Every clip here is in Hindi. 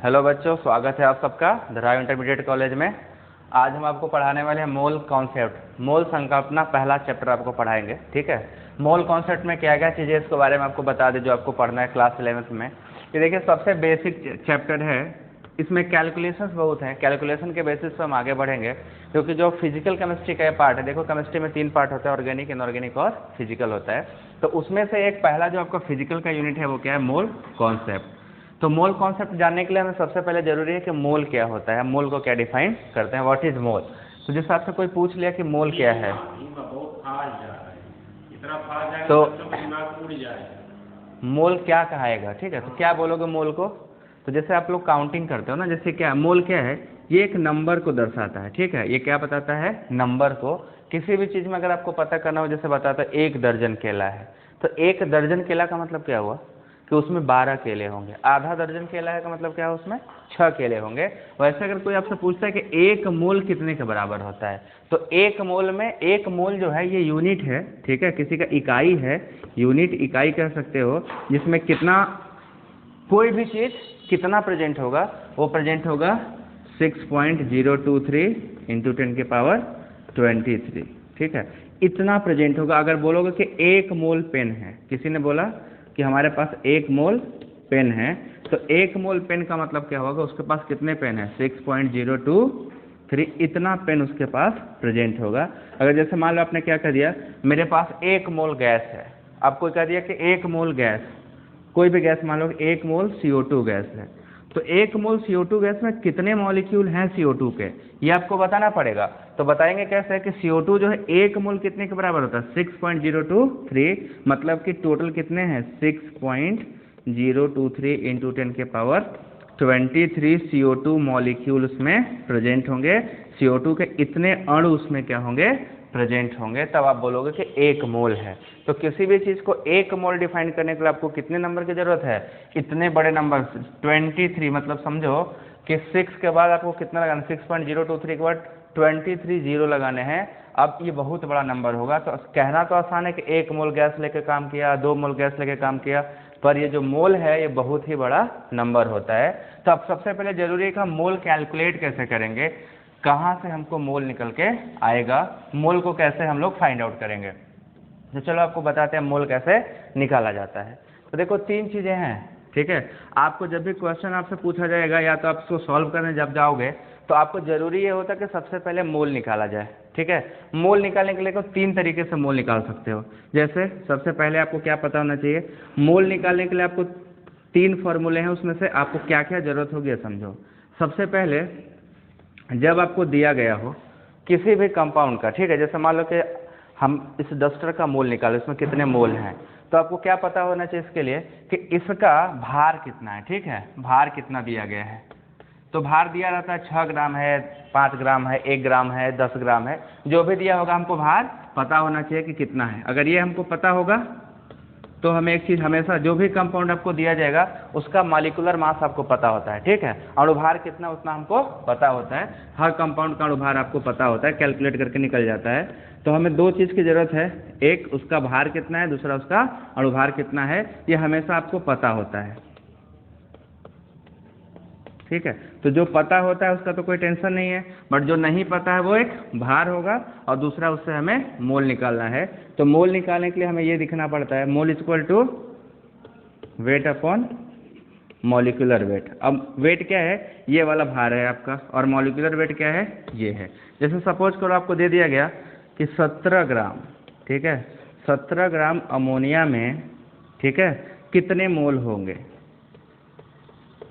हेलो बच्चों, स्वागत है आप सबका धराव इंटरमीडिएट कॉलेज में। आज हम आपको पढ़ाने वाले हैं मोल कॉन्सेप्ट, मोल संकल्पना, पहला चैप्टर आपको पढ़ाएंगे। ठीक है, मोल कॉन्सेप्ट में क्या क्या चीज़ें इसके बारे में आपको बता दें जो आपको पढ़ना है क्लास 11th में। ये देखिए सबसे बेसिक चैप्टर है, इसमें कैलकुलेशंस बहुत हैं। कैलकुलेशन के बेसिस पर हम आगे बढ़ेंगे क्योंकि जो फिजिकल केमिस्ट्री का पार्ट है, देखो केमिस्ट्री में 3 पार्ट होता है, ऑर्गेनिक, इनऑर्गेनिक और फिजिकल होता है। तो उसमें से एक पहला जो आपका फिजिकल का यूनिट है वो क्या है, मोल कॉन्सेप्ट। तो मोल कॉन्सेप्ट जानने के लिए हमें सबसे पहले जरूरी है कि मोल क्या होता है, मोल को क्या डिफाइन करते हैं, व्हाट इज मोल। तो जिस हिसाब से कोई पूछ लिया कि मोल क्या है तो मोल क्या कहाएगा। ठीक है, तो क्या बोलोगे मोल को। तो जैसे आप लोग काउंटिंग करते हो ना, जैसे क्या मोल क्या है, ये एक नंबर को दर्शाता है। ठीक है, ये क्या बताता है, नंबर को। किसी भी चीज़ में अगर आपको पता करना हो, जैसे बताता है 1 दर्जन केला है, तो 1 दर्जन केला का मतलब क्या हुआ कि उसमें 12 केले होंगे। आधा दर्जन केला है का मतलब क्या है, उसमें 6 केले होंगे। वैसे अगर कोई आपसे पूछता है कि 1 मोल कितने के बराबर होता है, तो 1 मोल में, 1 मोल जो है ये यूनिट है। ठीक है, किसी का इकाई है, यूनिट इकाई कह सकते हो, जिसमें कितना, कोई भी चीज़ कितना प्रेजेंट होगा, वो प्रेजेंट होगा 6.023 इंटू 10 की पावर 23। ठीक है, इतना प्रेजेंट होगा। अगर बोलोगे कि 1 मोल पेन है, किसी ने बोला कि हमारे पास 1 मोल पेन है, तो 1 मोल पेन का मतलब क्या होगा, उसके पास कितने पेन है, 6.023, इतना पेन उसके पास प्रेजेंट होगा। अगर जैसे मान लो आपने क्या कर दिया, मेरे पास 1 मोल गैस है, आपको कह दिया कि 1 मोल गैस, कोई भी गैस मान लो 1 मोल CO2 गैस है, तो 1 मोल CO2 गैस में कितने मॉलिक्यूल हैं CO2 के, ये आपको बताना पड़ेगा। तो बताएंगे कैसे कि CO2 जो है 1 मोल कितने के बराबर होता है, 6.023, मतलब कि टोटल कितने हैं, 6.023 इंटू 10 के पावर 23 CO2 मॉलिक्यूल उसमें प्रेजेंट होंगे। CO2 के इतने अणु उसमें क्या होंगे, प्रेजेंट होंगे, तब आप बोलोगे कि 1 मोल है। तो किसी भी चीज़ को 1 मोल डिफाइन करने के लिए आपको कितने नंबर की जरूरत है, इतने बड़े नंबर 23, मतलब समझो कि 6 के बाद आपको कितना लगाना, 6.023 के बाद 23 जीरो लगाने हैं। अब ये बहुत बड़ा नंबर होगा। तो कहना तो आसान है कि 1 मोल गैस लेके काम किया, 2 मोल गैस लेके काम किया, पर ये जो मोल है ये बहुत ही बड़ा नंबर होता है। तो अब सबसे पहले जरूरी है कि हम मोल कैलकुलेट कैसे करेंगे, कहाँ से हमको मोल निकल के आएगा, मोल को कैसे हम लोग फाइंड आउट करेंगे। तो चलो आपको बताते हैं मोल कैसे निकाला जाता है। तो देखो 3 चीज़ें हैं। ठीक है, आपको जब भी क्वेश्चन आपसे पूछा जाएगा, या तो आप इसको सॉल्व करने जब जाओगे, तो आपको जरूरी ये होता है कि सबसे पहले मोल निकाला जाए। ठीक है, मोल निकालने के लिए को 3 तरीके से मोल निकाल सकते हो। जैसे सबसे पहले आपको क्या पता होना चाहिए, मोल निकालने के लिए आपको 3 फॉर्मूले हैं, उसमें से आपको क्या क्या जरूरत होगी ये समझो। सबसे पहले जब आपको दिया गया हो किसी भी कंपाउंड का, ठीक है, जैसे मान लो कि हम इस डस्टर का मोल निकालें, इसमें कितने मोल हैं, तो आपको क्या पता होना चाहिए इसके लिए कि इसका भार कितना है। ठीक है, भार कितना दिया गया है, तो भार दिया रहता है 6 ग्राम है, 5 ग्राम है, 1 ग्राम है, 10 ग्राम है, जो भी दिया होगा हमको भार पता होना चाहिए कि कितना है। अगर ये हमको पता होगा तो हमें एक चीज़, हमेशा जो भी कंपाउंड आपको दिया जाएगा उसका मॉलिक्यूलर मास आपको पता होता है। ठीक है, अणुभार कितना उतना हमको पता होता है, हर कंपाउंड का अणुभार आपको पता होता है, कैलकुलेट करके निकल जाता है। तो हमें 2 चीज़ की ज़रूरत है, एक उसका भार कितना है, दूसरा उसका अणुभार कितना है, ये हमेशा आपको पता होता है। ठीक है, तो जो पता होता है उसका तो कोई टेंशन नहीं है, बट जो नहीं पता है वो एक भार होगा, और दूसरा उससे हमें मोल निकालना है। तो मोल निकालने के लिए हमें ये दिखना पड़ता है, mole equal to weight upon molecular weight. अब वेट क्या है, ये वाला भार है आपका, और मॉलिक्यूलर वेट क्या है, ये है। जैसे सपोज करो आपको दे दिया गया कि 17 ग्राम, ठीक है, 17 ग्राम अमोनिया में, ठीक है, कितने मोल होंगे,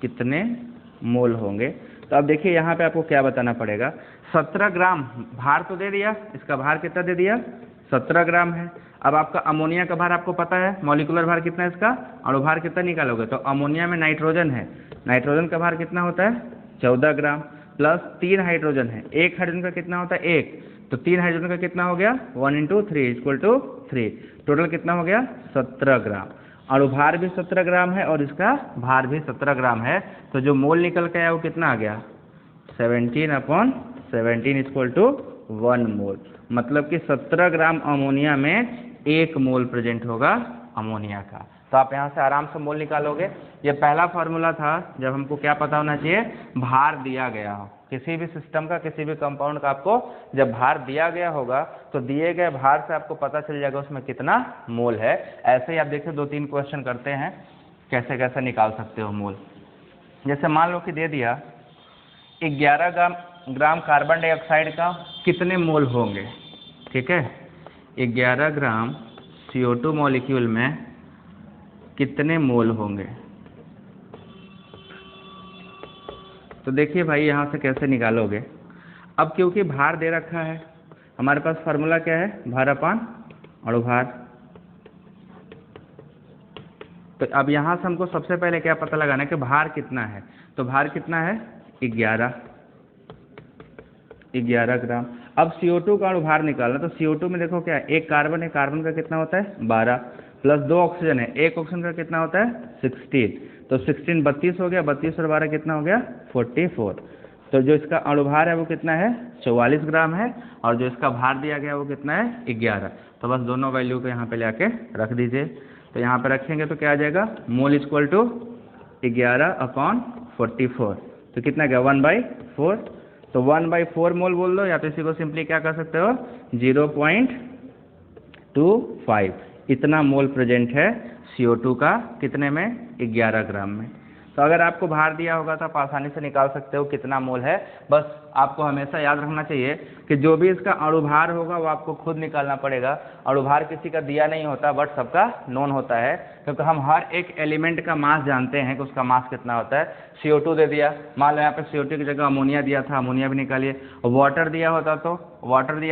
कितने मोल होंगे। तो अब देखिए यहाँ पे आपको क्या बताना पड़ेगा, 17 ग्राम भार तो दे दिया, इसका भार कितना दे दिया, 17 ग्राम है। अब आपका अमोनिया का भार आपको पता है, मॉलिक्यूलर भार कितना है इसका, अणुभार कितना निकालोगे, तो अमोनिया में नाइट्रोजन है, नाइट्रोजन का भार कितना होता है, 14 ग्राम, प्लस 3 हाइड्रोजन है, 1 हाइड्रोजन का कितना होता है, 1, तो 3 हाइड्रोजन का कितना हो गया, 1 × 3 = 3, टोटल कितना हो गया, 17 ग्राम। अणुभार भी 17 ग्राम है और इसका भार भी 17 ग्राम है, तो जो मोल निकल के आया वो कितना आ गया, 17/17 = 1 मोल। मतलब कि 17 ग्राम अमोनिया में 1 मोल प्रेजेंट होगा अमोनिया का। तो आप यहाँ से आराम से मोल निकालोगे। ये पहला फार्मूला था जब हमको क्या पता होना चाहिए, भार दिया गया हो किसी भी सिस्टम का, किसी भी कंपाउंड का। आपको जब भार दिया गया होगा तो दिए गए भार से आपको पता चल जाएगा उसमें कितना मोल है। ऐसे ही आप देखिए 2-3 क्वेश्चन करते हैं कैसे कैसे निकाल सकते हो मोल। जैसे मान लो कि दे दिया 11 ग्राम कार्बन डाइऑक्साइड का कितने मोल होंगे, ठीक है, 11 ग्राम CO2 मॉलिक्यूल में कितने मोल होंगे। तो देखिए भाई यहाँ से कैसे निकालोगे। अब क्योंकि भार दे रखा है, हमारे पास फार्मूला क्या है, भार अपान अणुभार। तो अब यहाँ से हमको सबसे पहले क्या पता लगाना है कि भार कितना है। तो भार कितना है, 11 ग्राम। अब CO2 का अणुभार निकालना, तो CO2 में देखो क्या है, एक कार्बन है, कार्बन का कितना होता है 12, प्लस 2 ऑक्सीजन है, एक ऑक्सीजन का कितना होता है 16। तो 16 32 हो गया, 32 और 12 कितना हो गया 44। तो जो इसका अणुभार है वो कितना है 44 ग्राम है, और जो इसका भार दिया गया वो कितना है 11। तो बस दोनों वैल्यू को यहाँ पे ले आके रख दीजिए। तो यहाँ पे रखेंगे तो क्या आ जाएगा, मोल इक्वल टू 11/44। तो कितना गया 1/4। तो 1/4 मोल बोल दो, या तो इसी को सिंपली क्या कर सकते हो 0.25। इतना मोल प्रेजेंट है CO2 का कितने में 11 ग्राम में। तो अगर आपको भार दिया होगा तो आप आसानी से निकाल सकते हो कितना मोल है। बस आपको हमेशा याद रखना चाहिए कि जो भी इसका अणुभार होगा वो आपको खुद निकालना पड़ेगा। अणुभार किसी का दिया नहीं होता बट सबका नोन होता है, क्योंकि हम हर एक एलिमेंट का मास जानते हैं कि उसका मास कितना होता है। CO2 दे दिया, मान लो यहाँ पे CO2 की जगह अमोनिया दिया था, अमोनिया भी निकालिए। वाटर दिया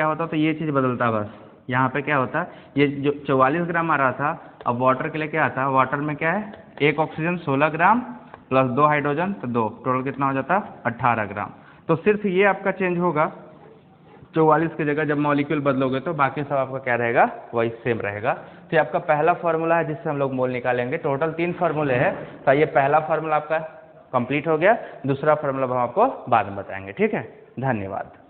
होता तो ये चीज़ बदलता, बस यहाँ पे क्या होता, ये जो 44 ग्राम आ रहा था, अब वाटर के लिए क्या आता है, वाटर में क्या है, एक ऑक्सीजन 16 ग्राम प्लस 2 हाइड्रोजन तो 2, टोटल कितना हो जाता 18 ग्राम। तो सिर्फ ये आपका चेंज होगा 44 की जगह, जब मॉलिक्यूल बदलोगे तो बाकी सब आपका क्या रहेगा, वही सेम रहेगा। तो ये आपका पहला फार्मूला है जिससे हम लोग मोल निकालेंगे। टोटल 3 फार्मूले हैं, तो ये पहला फार्मूला आपका कंप्लीट हो गया। दूसरा फार्मूला हम आपको बाद में बताएंगे, ठीक है। धन्यवाद।